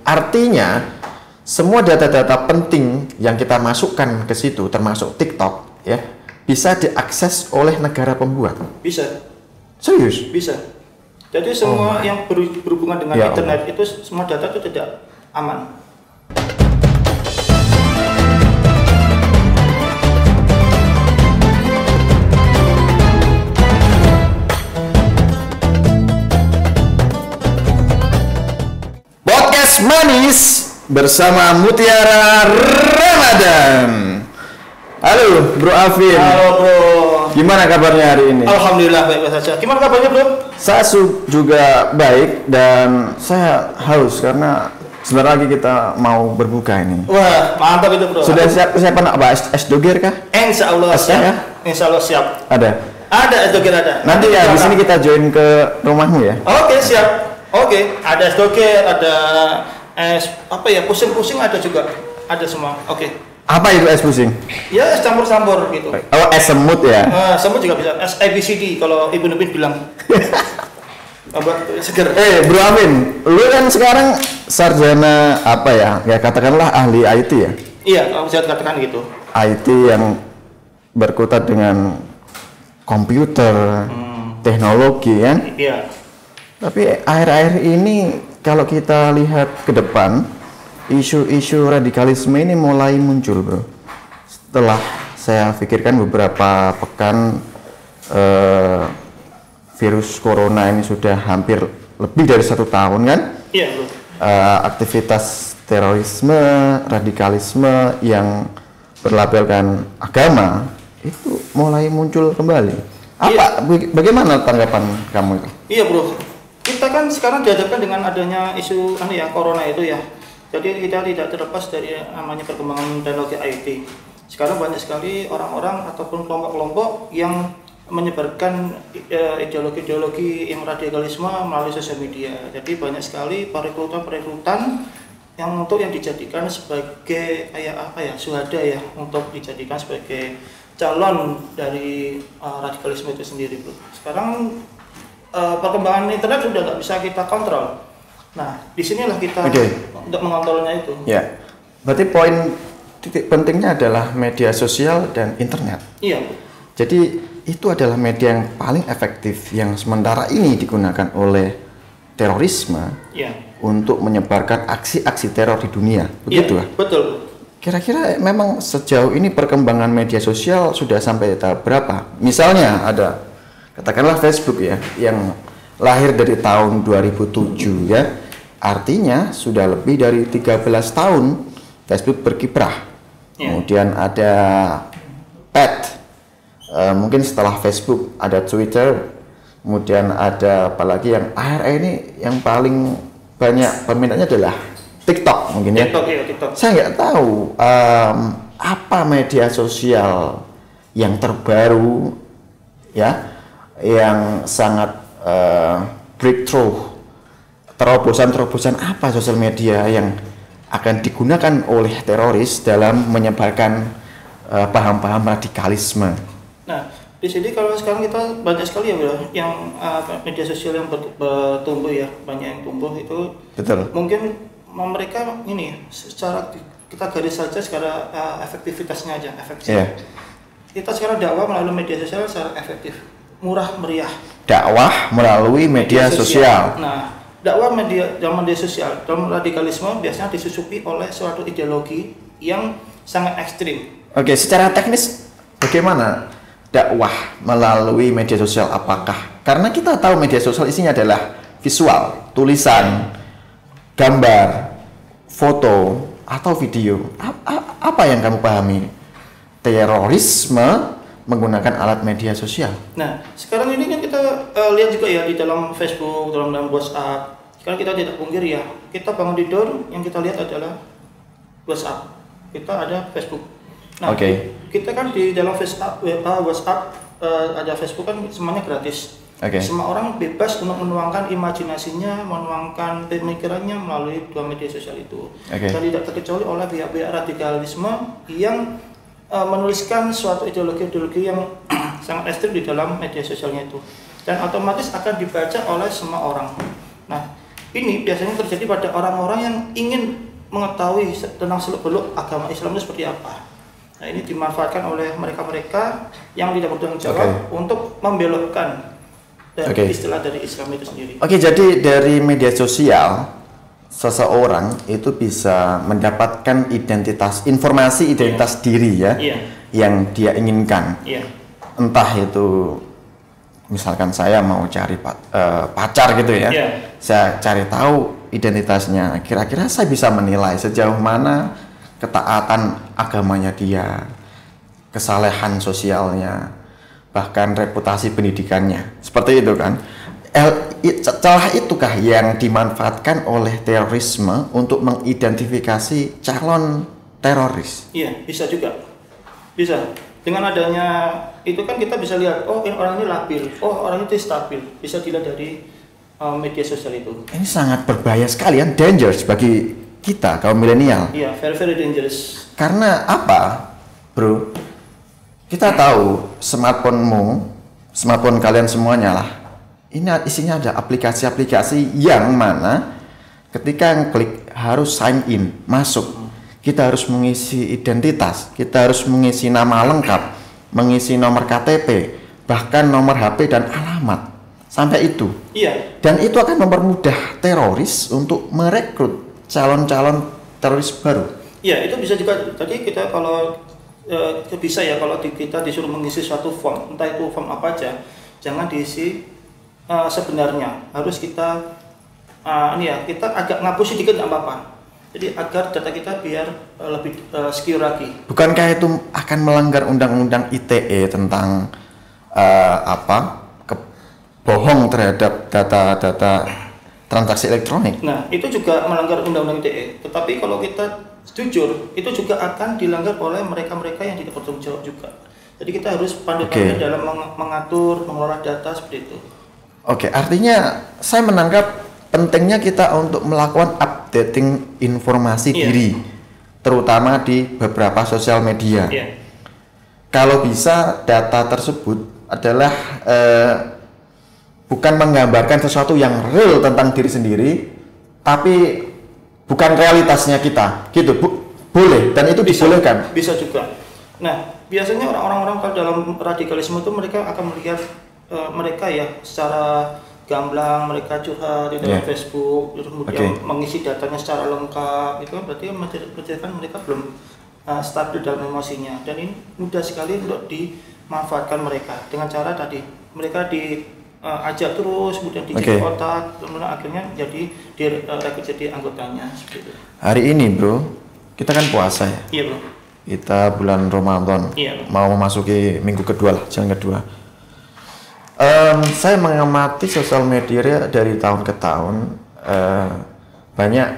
Artinya semua data-data penting yang kita masukkan ke situ, termasuk TikTok, ya, bisa diakses oleh negara pembuat. Bisa. Serius? Bisa. Jadi semua yang berhubungan dengan Ya internet itu semua data itu tidak aman. Podcast Manis bersama Mutiara Ramadan. Halo Bro Afin. Halo Bro. Gimana kabarnya hari ini? Alhamdulillah baik-baik saja. Gimana kabarnya Bro? Saya juga baik dan saya haus karena sebentar lagi kita mau berbuka ini. Wah, mantap itu Bro. Sudah siap apa? Es doger kah? Insya Allah Siap ya? Insya Allah siap. Ada. Ada es doger ada. Nanti ya di sini kita join ke rumahmu ya. Oke, siap. Oke, ada es doger, ada es apa ya? Pusing-pusing ada juga. Ada semua. Oke. Apa itu es pusing? Ya es campur-campur gitu. Oh, es semut ya. Semut juga bisa. Es ABCD kalau Ibu Nubin bilang. Obat seger. Bro Amin, lu kan sekarang sarjana apa ya? Ya katakanlah ahli IT ya. Iya, kalau bisa dikatakan gitu. IT yang berkutat dengan komputer, teknologi kan. Iya. Tapi akhir-akhir ini kalau kita lihat ke depan, isu-isu radikalisme ini mulai muncul, bro. Setelah saya pikirkan beberapa pekan, virus corona ini sudah hampir lebih dari 1 tahun kan? Iya, bro. Aktivitas terorisme, radikalisme yang berlabelkan agama itu mulai muncul kembali. Bagaimana tanggapan kamu itu? Iya, bro. Kita kan sekarang dihadapkan dengan adanya isu corona itu ya. Jadi kita tidak terlepas dari namanya perkembangan teknologi IT. Sekarang banyak sekali orang-orang ataupun kelompok-kelompok yang menyebarkan ideologi-ideologi yang radikalisme melalui sosial media. Jadi banyak sekali perekrutan yang dijadikan sebagai syuhada ya, untuk dijadikan sebagai calon dari radikalisme itu sendiri, bro. Sekarang perkembangan internet sudah nggak bisa kita kontrol. Nah, disinilah kita untuk mengontrolnya itu. Ya, berarti poin titik pentingnya adalah media sosial dan internet. Iya. Jadi itu adalah media yang paling efektif yang sementara ini digunakan oleh terorisme untuk menyebarkan aksi-aksi teror di dunia. Begitu lah. Betul. Kira-kira memang sejauh ini perkembangan media sosial sudah sampai tahap berapa? Misalnya ada, katakanlah Facebook ya, yang lahir dari tahun 2007 ya. Artinya sudah lebih dari 13 tahun Facebook berkiprah. Kemudian ada Pet, mungkin setelah Facebook ada Twitter, kemudian ada apalagi yang akhir ini yang paling banyak peminatnya adalah TikTok mungkin ya. TikTok. Saya nggak tahu apa media sosial yang terbaru ya, yang sangat breakthrough. Terobosan-terobosan apa sosial media yang akan digunakan oleh teroris dalam menyebarkan paham-paham radikalisme? Nah, di sini kalau sekarang kita banyak sekali ya, bro, yang media sosial yang bertumbuh ya, banyak yang tumbuh itu. Betul. Mungkin mereka ini secara kita garis saja secara efektivitasnya aja, efektif. Kita sekarang dakwah melalui media sosial secara efektif, murah meriah. Dakwah melalui media sosial. Nah, dakwah dalam media sosial, dalam radikalisme biasanya disusupi oleh suatu ideologi yang sangat ekstrim. Oke, secara teknis bagaimana dakwah melalui media sosial? Apakah karena kita tahu media sosial isinya adalah visual, tulisan, gambar, foto atau video? Apa yang kamu pahami? Terorisme menggunakan alat media sosial. Nah, sekarang ini kan kita lihat juga ya di dalam Facebook, dalam WhatsApp. Sekarang kita tidak pungkiri ya, kita bangun tidur yang kita lihat adalah WhatsApp. Kita ada Facebook. Nah, kita kan di dalam WhatsApp ada Facebook kan semuanya gratis. Semua orang bebas untuk menuangkan imajinasinya, menuangkan pemikirannya melalui dua media sosial itu. Dan tidak terkecuali oleh pihak-pihak radikalisme yang menuliskan suatu ideologi-ideologi yang sangat ekstrim di dalam media sosialnya itu, dan otomatis akan dibaca oleh semua orang. Nah, ini biasanya terjadi pada orang-orang yang ingin mengetahui tentang seluk-beluk agama Islam itu seperti apa. Nah, ini dimanfaatkan oleh mereka-mereka yang tidak bertanggung jawab untuk membelokkan dari istilah dari Islam itu sendiri. Oke, jadi dari media sosial seseorang itu bisa mendapatkan informasi identitas diri ya, yang dia inginkan. Entah itu misalkan saya mau cari pacar gitu ya, saya cari tahu identitasnya, kira-kira saya bisa menilai sejauh mana ketaatan agamanya dia, kesalehan sosialnya, bahkan reputasi pendidikannya, seperti itu kan. Celah itukah yang dimanfaatkan oleh terorisme untuk mengidentifikasi calon teroris? Iya, bisa juga, bisa. Dengan adanya itu kan kita bisa lihat, oh orang ini labil, oh orang itu stabil, bisa dilihat dari media sosial itu. Ini sangat berbahaya sekali, kan, dangerous bagi kita kaum milenial. Iya, very very dangerous. Karena apa, bro? Kita tahu smartphone kalian semuanya lah. Ini isinya ada aplikasi-aplikasi yang mana ketika klik harus sign in, masuk. Kita harus mengisi identitas, kita harus mengisi nama lengkap, mengisi nomor KTP, bahkan nomor HP dan alamat. Sampai itu. Iya. Dan itu akan mempermudah teroris untuk merekrut calon-calon teroris baru. Iya, itu bisa juga. Tadi kita kalau bisa ya, kalau kita disuruh mengisi suatu form, entah itu form apa aja, jangan diisi sebenarnya. Harus kita kita agak ngapus sedikit nggak apa-apa. Jadi agar data kita biar lebih secure lagi. Bukankah itu akan melanggar undang-undang ITE tentang bohong terhadap data-data transaksi elektronik? Nah, itu juga melanggar undang-undang ITE. Tetapi kalau kita jujur, itu juga akan dilanggar oleh mereka-mereka yang tidak bertanggung jawab juga. Jadi kita harus pandai-pandai dalam mengatur, mengelola data seperti itu. Oke, artinya saya menangkap pentingnya kita untuk melakukan updating informasi diri, terutama di beberapa sosial media. Kalau bisa data tersebut adalah bukan menggambarkan sesuatu yang real tentang diri sendiri, tapi bukan realitasnya kita, gitu. Boleh, dan itu dibolehkan. Bisa juga. Nah, biasanya orang-orang kalau dalam radikalisme itu mereka akan melihat mereka ya secara gamblang, mereka curhat di dalam Facebook, kemudian mengisi datanya secara lengkap, itu berarti kan mereka belum stabil dalam emosinya, dan ini mudah sekali untuk dimanfaatkan mereka dengan cara tadi mereka diajak terus, kemudian dicek otak, kemudian akhirnya direkrut jadi anggotanya seperti itu. Hari ini bro, kita kan puasa ya? Iya bro. Kita bulan Ramadan, mau memasuki minggu kedua lah, jalan kedua. Saya mengamati sosial media dari tahun ke tahun, banyak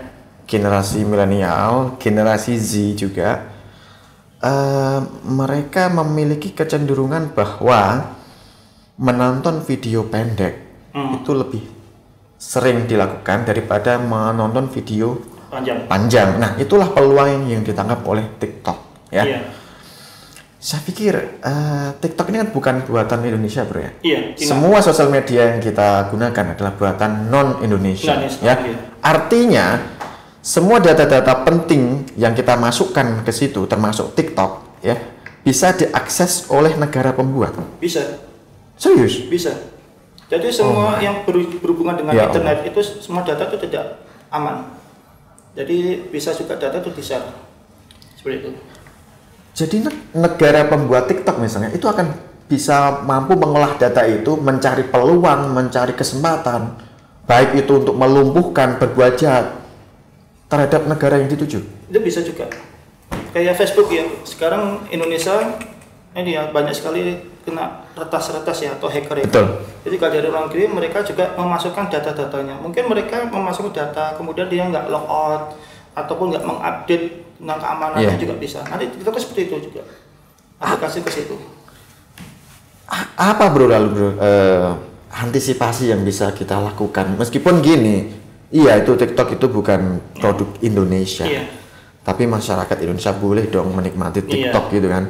generasi milenial, generasi Z juga, mereka memiliki kecenderungan bahwa menonton video pendek itu lebih sering dilakukan daripada menonton video panjang. Nah, itulah peluang yang ditangkap oleh TikTok, ya. Saya pikir TikTok ini kan bukan buatan Indonesia, bro ya. Semua sosial media yang kita gunakan adalah buatan non-Indonesia, ya. Artinya semua data-data penting yang kita masukkan ke situ, termasuk TikTok, ya, bisa diakses oleh negara pembuat. Bisa. Serius? Bisa. Jadi semua yang berhubungan dengan internet itu semua data itu tidak aman. Jadi bisa juga data itu di-share. Seperti itu. Jadi negara pembuat TikTok misalnya itu akan bisa mampu mengolah data itu, mencari peluang, mencari kesempatan, baik itu untuk melumpuhkan, berbuat jahat terhadap negara yang dituju. Itu bisa juga. Kayak Facebook ya, sekarang Indonesia ini ya banyak sekali kena retas-retas ya atau hacker ya. Betul. Jadi kalau dari orang kiri mereka juga memasukkan data-datanya. Mungkin mereka memasukkan data, kemudian dia nggak logout ataupun nggak mengupdate tentang keamanannya juga bisa. Nanti kita kan seperti itu juga. Aplikasi ke situ. Apa bro lalu bro antisipasi yang bisa kita lakukan? Meskipun gini, iya itu TikTok itu bukan produk Indonesia, tapi masyarakat Indonesia boleh dong menikmati TikTok gitu kan.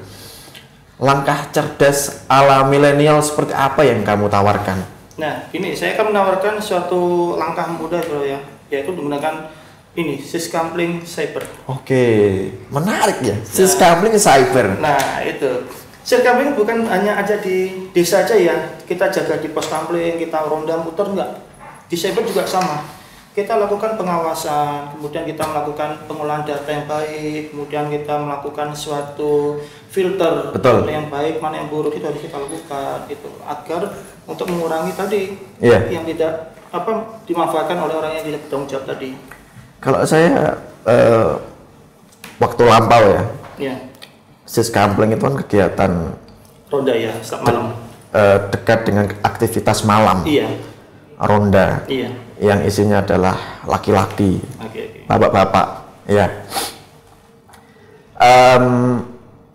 Langkah cerdas ala milenial seperti apa yang kamu tawarkan? Nah, ini saya akan menawarkan suatu langkah mudah bro ya. yaitu menggunakan ini syscambling cyber. Oke, menarik ya. Syscambling cyber. Nah, itu. Syscambling bukan hanya ada di desa aja ya. Kita jaga di pos kampling, kita ronda muter enggak. Di cyber juga sama. Kita lakukan pengawasan, kemudian kita melakukan pengolahan data yang baik, kemudian kita melakukan suatu filter yang baik, mana yang buruk itu harus kita lakukan gitu, agar untuk mengurangi tadi yang tidak dimanfaatkan oleh orang yang tidak bertanggung jawab tadi. Kalau saya waktu lampau ya, syscambling itu kan kegiatan ronda ya, setiap malam. Dekat dengan aktivitas malam. Iya. Ronda. Iya. Yang isinya adalah laki-laki, bapak-bapak. Ya.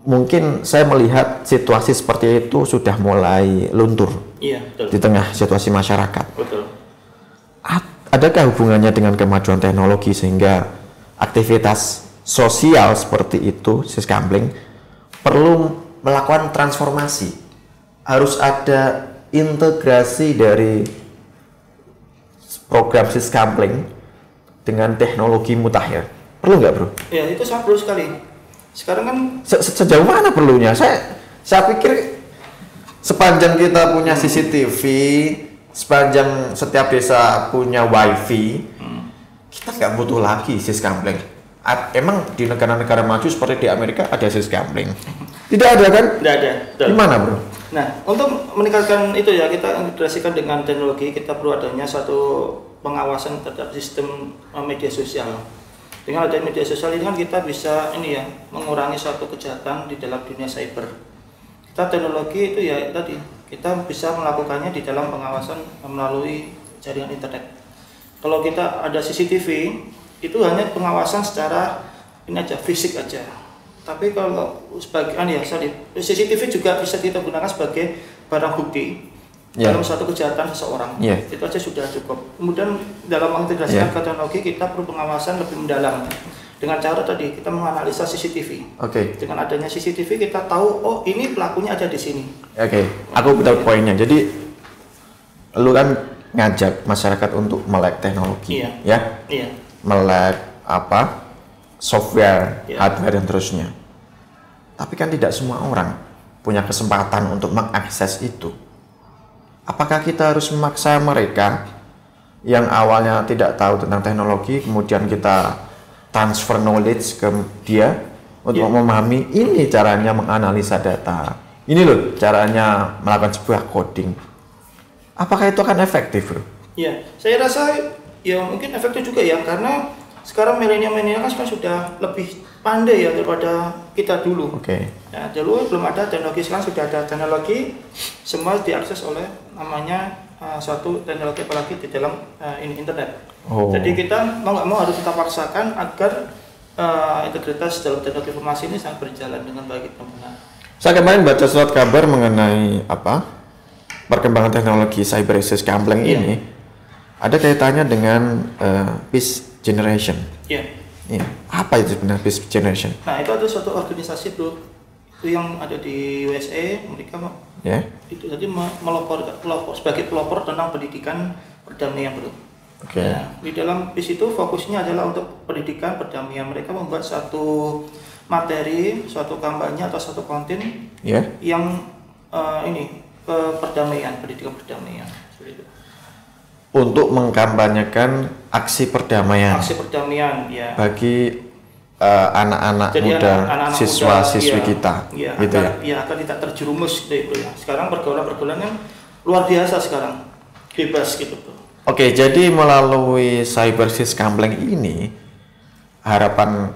Mungkin saya melihat situasi seperti itu sudah mulai luntur. Iya, betul. Di tengah situasi masyarakat. Betul. Adakah hubungannya dengan kemajuan teknologi sehingga aktivitas sosial seperti itu, syscambling, perlu melakukan transformasi? Harus ada integrasi dari program syscambling dengan teknologi mutakhir. Perlu nggak, bro? Ya, itu sangat perlu sekali. Sekarang kan sejauh mana perlunya? Saya pikir sepanjang kita punya CCTV, sepanjang setiap desa punya wifi, kita nggak butuh lagi syscambling. Emang di negara-negara maju seperti di Amerika ada syscambling? Tidak ada kan? Tidak ada. Gimana, bro? Nah, untuk meningkatkan itu ya, kita integrasikan dengan teknologi, kita perlu adanya satu pengawasan terhadap sistem media sosial. Dengan adanya media sosial ini kan kita bisa mengurangi suatu kejahatan di dalam dunia cyber. Kita teknologi itu ya tadi, kita bisa melakukannya di dalam pengawasan melalui jaringan internet. Kalau kita ada CCTV, itu hanya pengawasan secara fisik aja. Tapi kalau sebagian CCTV juga bisa kita gunakan sebagai barang bukti dalam suatu kejahatan seseorang. Itu aja sudah cukup. Kemudian dalam mengintegrasikan ke teknologi, kita perlu pengawasan lebih mendalam. Dengan cara tadi kita menganalisa CCTV. Dengan adanya CCTV kita tahu, oh ini pelakunya ada di sini. Aku tahu poinnya. Jadi lu kan ngajak masyarakat untuk melek teknologi, melek software, hardware dan terusnya. Tapi kan tidak semua orang punya kesempatan untuk mengakses itu. Apakah kita harus memaksa mereka yang awalnya tidak tahu tentang teknologi, kemudian kita transfer knowledge ke dia untuk memahami ini caranya menganalisa data, ini loh caranya melakukan sebuah coding. Apakah itu akan efektif, bro? Ya, saya rasa ya mungkin efektif juga ya, karena sekarang milenial kan sudah lebih pandai ya daripada kita dulu. Ya, dulu belum ada teknologi, sekarang sudah ada teknologi, semua diakses oleh namanya suatu teknologi apalagi di dalam internet. Jadi kita mau nggak mau harus kita paksakan agar integritas dalam teknologi informasi ini sangat berjalan dengan baik dan benar. Saya kemarin baca surat kabar mengenai perkembangan teknologi cyber syscambling ini. Ada kaitannya dengan peace generation. Apa itu sebenarnya peace generation? Nah, itu ada suatu organisasi, bro, itu yang ada di USA, mereka itu tadi melopor sebagai pelopor tentang pendidikan perdamaian, bro. Nah, di dalam peace itu fokusnya adalah untuk pendidikan perdamaian. Mereka membuat suatu materi, suatu kampanye atau suatu konten yang perdamaian, pendidikan perdamaian. Untuk mengkampanyekan aksi perdamaian bagi anak-anak muda, siswa-siswi kita, gitu ya. Akan tidak terjerumus gitu ya. Sekarang pergaulan yang luar biasa sekarang, bebas gitu, bro. Jadi melalui cyber syscambling ini harapan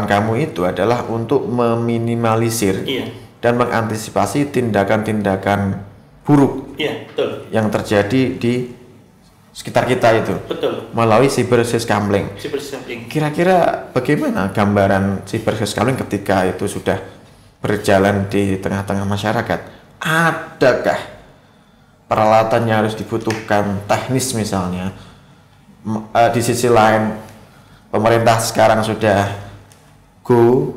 kamu itu adalah untuk meminimalisir dan mengantisipasi tindakan-tindakan buruk yang terjadi di sekitar kita itu melalui cyber syscambling. Kira-kira bagaimana gambaran cyber syscambling ketika itu sudah berjalan di tengah-tengah masyarakat? Adakah peralatan yang harus dibutuhkan teknis misalnya? Di sisi lain pemerintah sekarang sudah go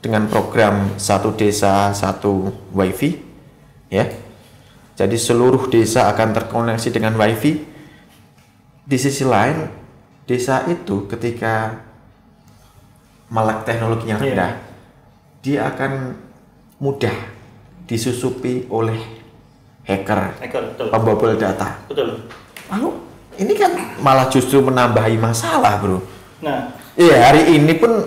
dengan program satu desa satu wifi, Jadi seluruh desa akan terkoneksi dengan wifi. di sisi lain desa itu ketika melek teknologi yang rendah, dia akan mudah disusupi oleh hacker, betul. pembobol data. Betul. Lalu ini kan malah justru menambahi masalah, bro. Nah, iya, hari ini pun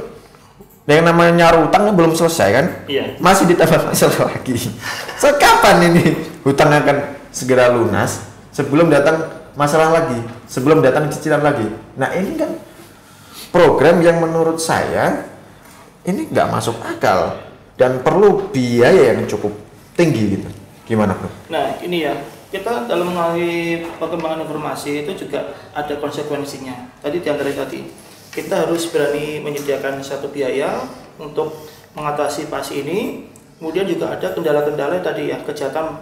yang namanya nyaru utang belum selesai kan? Iya. Masih ditambah masalah lagi. So kapan ini hutang akan segera lunas sebelum datang masalah lagi, sebelum datang cicilan lagi? Nah ini kan program yang menurut saya ini nggak masuk akal dan perlu biaya yang cukup tinggi gitu. Gimana, bro? Nah ini ya, kita dalam melalui perkembangan informasi itu juga ada konsekuensinya. Tadi diantara tadi kita harus berani menyediakan satu biaya untuk mengatasi pasi ini. Kemudian juga ada kendala-kendala tadi ya, kejahatan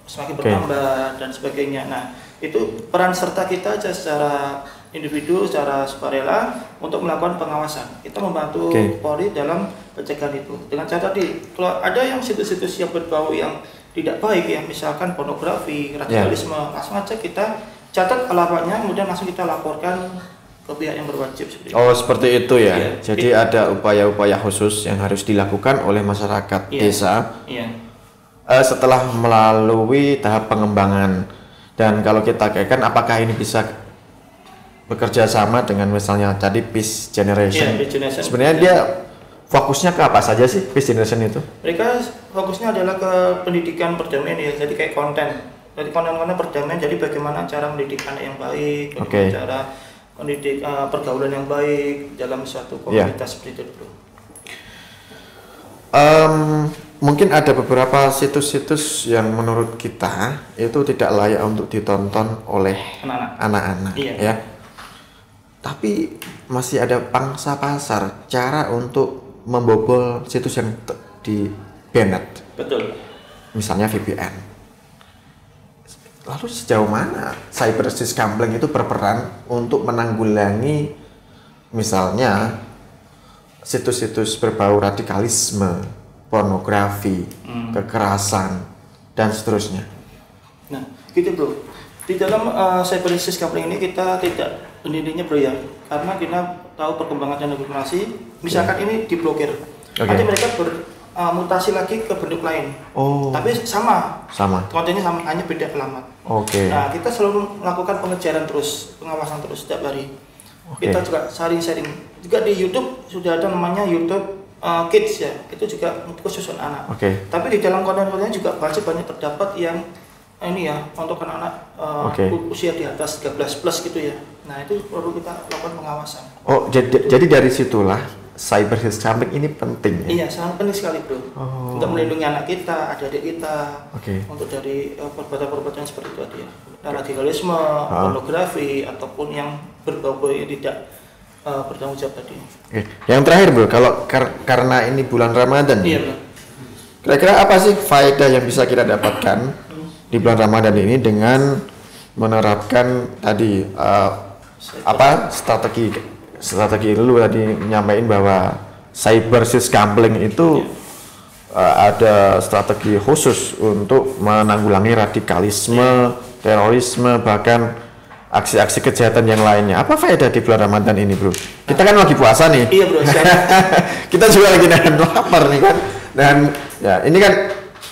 semakin bertambah dan sebagainya. Nah itu peran serta kita aja secara individu, secara sukarela untuk melakukan pengawasan. Kita membantu Polri dalam pencegahan itu. Dengan cara tadi, kalau ada yang situs-situs yang berbau yang tidak baik ya, misalkan pornografi, radikalisme, langsung aja kita catat alamatnya, kemudian langsung kita laporkan ke pihak yang berwajib. Seperti itu ya. Jadi ada upaya-upaya khusus yang harus dilakukan oleh masyarakat desa setelah melalui tahap pengembangan. Dan kalau kita kaitkan, apakah ini bisa bekerja sama dengan misalnya tadi Peace Generation? Sebenarnya dia fokusnya ke apa saja sih Peace Generation itu? Mereka fokusnya adalah ke pendidikan perdamaian ya, jadi kayak konten. Jadi konten-konten perdamaian, jadi bagaimana cara mendidik anak yang baik, bagaimana cara mendidik pergaulan yang baik dalam suatu komunitas seperti itu, bro. Mungkin ada beberapa situs-situs yang menurut kita itu tidak layak untuk ditonton oleh anak-anak, ya. Tapi masih ada pangsa pasar cara untuk membobol situs yang di banned. Betul. Misalnya VPN. Lalu sejauh mana cyber siskamling itu berperan untuk menanggulangi misalnya situs-situs berbau radikalisme, pornografi, kekerasan, dan seterusnya? Nah, gitu bro. Di dalam cyber siskamling ini kita tidak pendidikannya bro ya, karena kita tahu perkembangan teknologi informasi. Misalkan ini diblokir, nanti mereka bermutasi lagi ke bentuk lain. Tapi sama. Kontennya sama, hanya beda alamat. Nah, kita selalu melakukan pengejaran terus, pengawasan terus setiap hari. Kita juga sharing-sharing. Juga di YouTube sudah ada namanya YouTube Kids ya, itu juga untuk khusus anak. Tapi di dalam konten-kontennya juga banyak terdapat yang ini ya untuk anak-anak usia di atas 13 plus gitu ya. Nah itu perlu kita lakukan pengawasan. Jadi dari situlah cyber siskamling ini penting ya? Iya, sangat penting sekali bro. Untuk melindungi anak kita, adik-adik kita, untuk dari perbuatan-perbuatan seperti itu tadi ya. Radikalisme, pornografi ataupun yang berbau yang tidak bertanggung jawab tadi. Yang terakhir bro, kalau karena ini bulan Ramadan, bro. Kira-kira apa sih faedah yang bisa kita dapatkan di bulan Ramadan ini dengan menerapkan tadi strategi dulu tadi menyampaikan bahwa cyber siskamling itu ada strategi khusus untuk menanggulangi radikalisme, terorisme, bahkan aksi-aksi kejahatan yang lainnya. Apa faedah di bulan Ramadan ini, bro? Kita kan lagi puasa nih. Iya, bro. Kita juga lagi nahan lapar nih kan. Dan ya ini kan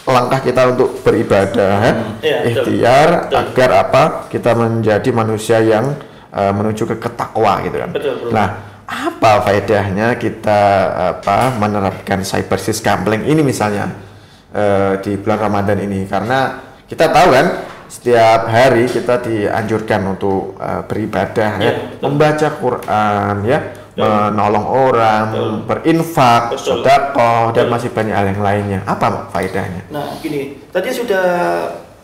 langkah kita untuk beribadah, ikhtiar agar apa? Kita menjadi manusia yang menuju ke takwa gitu kan. Betul, bro. Nah, apa faedahnya kita menerapkan cyber siskamling ini misalnya di bulan Ramadan ini? Karena kita tahu kan setiap hari kita dianjurkan untuk beribadah, membaca Quran, menolong orang, berinfak, sedekah, dan masih banyak hal yang lainnya. Apa faedahnya? Nah, gini, tadi sudah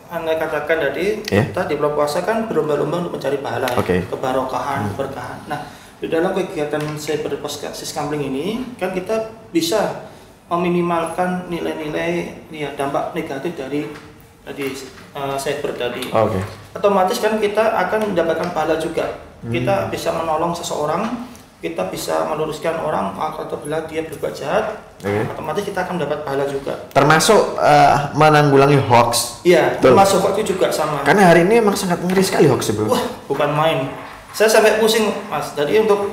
Anda katakan tadi, kita di bulan puasa kan berlomba-lomba untuk mencari pahala, kebarokahan, keberkahan. Nah, di dalam kegiatan cyber siskamling ini kan kita bisa meminimalkan nilai-nilai dampak negatif dari cyber tadi. Otomatis kan kita akan mendapatkan pahala juga. Kita bisa menolong seseorang, kita bisa meluruskan orang apabila dia berbuat jahat, otomatis kita akan mendapat pahala juga. Termasuk menanggulangi hoax. Iya, termasuk hoax itu juga sama. Karena hari ini memang sangat ngeri sekali hoax, bro. Wah, bukan main. Saya sampai pusing Mas. Jadi untuk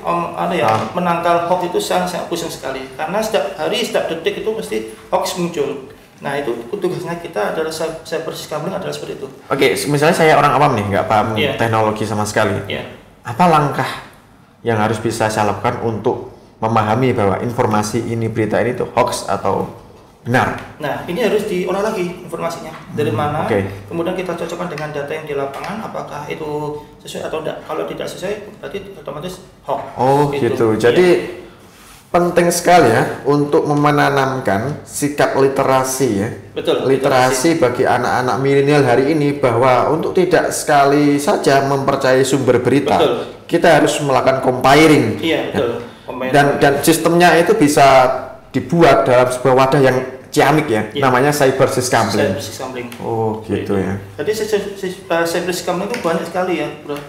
menangkal hoax itu sangat pusing sekali. Karena setiap hari, setiap detik itu mesti hoax muncul. Nah itu tugasnya kita adalah cyber scambling adalah seperti itu. Oke, misalnya saya orang awam nih, nggak paham teknologi sama sekali. Apa langkah yang harus bisa saya lakukan untuk memahami bahwa informasi ini, berita ini tuh hoax atau benar? Nah ini harus diolah lagi informasinya dari mana, kemudian kita cocokkan dengan data yang di lapangan, apakah itu sesuai atau tidak. Kalau tidak sesuai berarti otomatis hoax. Oh gitu. Jadi penting sekali ya untuk menanamkan sikap literasi ya. Betul. Literasi bagi anak-anak milenial hari ini bahwa untuk tidak sekali saja mempercayai sumber berita, kita harus melakukan comparing. Iya, betul. Dan sistemnya itu bisa dibuat dalam sebuah wadah yang ciamik ya, namanya cyber scambling. Oh gitu ya. Jadi cyber scambling itu banyak sekali ya, bro.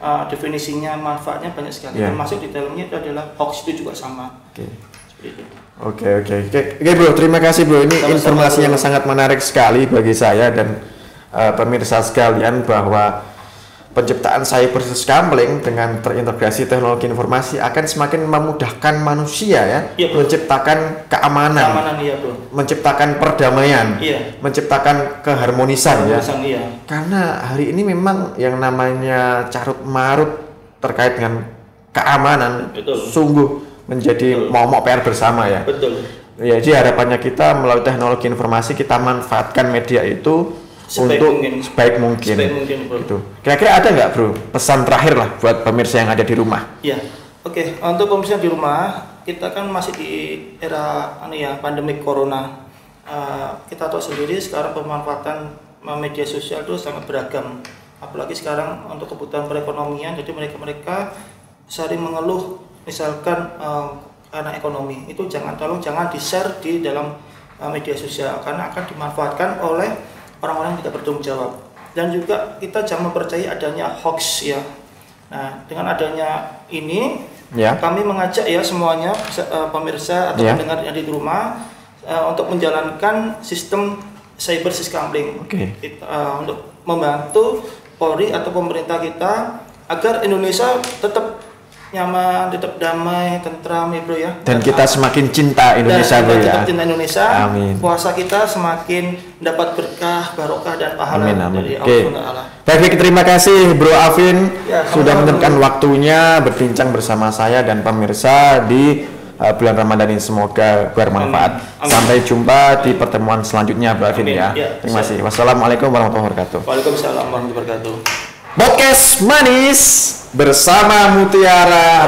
Definisinya, manfaatnya banyak sekali. Termasuk di dalamnya itu adalah hoax itu juga sama. Oke bro, terima kasih bro. Ini informasi yang sangat menarik sekali bagi saya dan pemirsa sekalian bahwa penciptaan cyber scambling dengan terintegrasi teknologi informasi akan semakin memudahkan manusia ya, menciptakan keamanan, menciptakan perdamaian, menciptakan keharmonisan ya. Karena hari ini memang yang namanya carut marut terkait dengan keamanan sungguh menjadi momok PR bersama ya. Ya, jadi harapannya kita melalui teknologi informasi kita manfaatkan media itu sebaik mungkin gitu. Kira-kira ada nggak bro pesan terakhir lah buat pemirsa yang ada di rumah? Iya, untuk pemirsa di rumah, kita kan masih di era pandemi corona. Kita tahu sendiri sekarang pemanfaatan media sosial itu sangat beragam. Apalagi sekarang untuk kebutuhan perekonomian, jadi mereka sering mengeluh misalkan karena ekonomi itu jangan di-share di dalam media sosial karena akan dimanfaatkan oleh orang-orang yang tidak bertanggung jawab. Dan juga kita jangan mempercayai adanya hoax ya. Nah dengan adanya ini kami mengajak ya semuanya pemirsa atau pendengar yang di rumah untuk menjalankan sistem cyber scambling untuk membantu Polri atau pemerintah kita agar Indonesia tetap nyaman, tetap damai, tentram ya bro ya. Dan kita semakin cinta Indonesia bro ya. Cinta Indonesia. Amin. Puasa kita semakin dapat berkah, barokah dan pahala dari Allah. Baik, terima kasih Bro Afin sudah menyempatkan waktunya berbincang bersama saya dan pemirsa di bulan Ramadan ini, semoga bermanfaat. Sampai jumpa di pertemuan selanjutnya Bro Afin ya. Terima kasih. Wassalamualaikum warahmatullahi wabarakatuh. Waalaikumsalam warahmatullahi wabarakatuh. Podcast manis bersama Mutiara